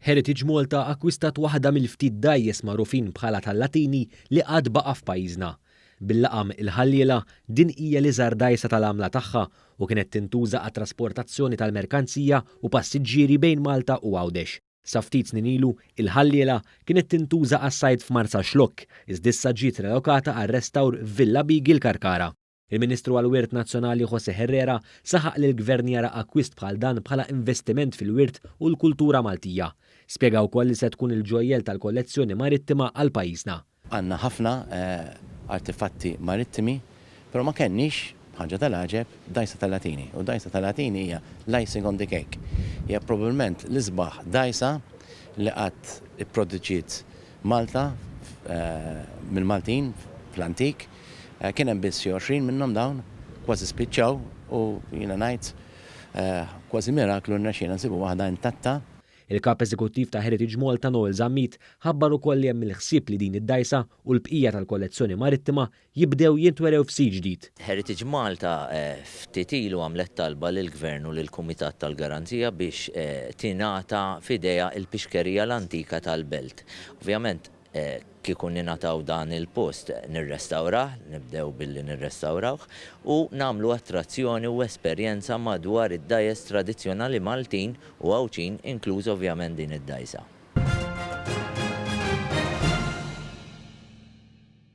Heritage Malta akkwistat waħda mill-ftit dajjes magħrufin bħala tal-Latini li qatt baqa' f'pajjiżna. Bil-laqam il-ħalliela din hija l-iżgħar dajsa tal-għamla tagħha u kienet tintuża għat-trasportazzjoni tal-merkanzija u passiġġieri bejn Malta u Għawdex. Sa ftit snin ilu il-ħalliela kienet tintuża għas-sajd f'Marsa Xlokk, iżda issa ġiet relokata għar-restawr Villa Bigi l-Karkara. Il-Ministru għall-Wirt Nazzjonali José Herrera saħaq li l-Gvern jara akkwist bħal dan bħala investiment fil-wirt u l-kultura Maltija. Spjega wkoll li se tkun il-ġojjel tal-kollezzjoni marittima għal pajjiżna. Għandna ħafna artefatti marittimi, però ma kenniex ħaġa tal-għaġeb dajsa tal-Latini. U dajsa tal-Latini hija l-icing on the cake. Hija probabbilment l-isbaħ dajsa li qatt ipproduċiet Malta mill-Maltin fl-antik. Kien hemm biss 20 minnhom dawn, kważi spiċċaw u jiena ngħid kważi miraklu rnexxielna nsibu waħda intatta. Il-kap eżekuttiv ta' Heritage Malta Noel Zammit ħabbar ukoll li hemm il-ħsieb li din id-dajsa u l-bqija tal-kollezzjoni marittima jibdew jintwerew f'si ġdid. Heritage Malta ftit ilu għamlet talba lill-Gvern u lill-Kumitat tal-Garanzija biex tingħata f'idejha l-pixkerija l-antika tal-Belt. Ovvjament kieku ningħataw dan il-post nirrestawrah, nibdew billi nirrestawrawh u nagħmlu attrazzjoni u esperjenza madwar id-dajjes tradizzjonali Maltin u Għawċin inkluż ovvjament din id-dajsa.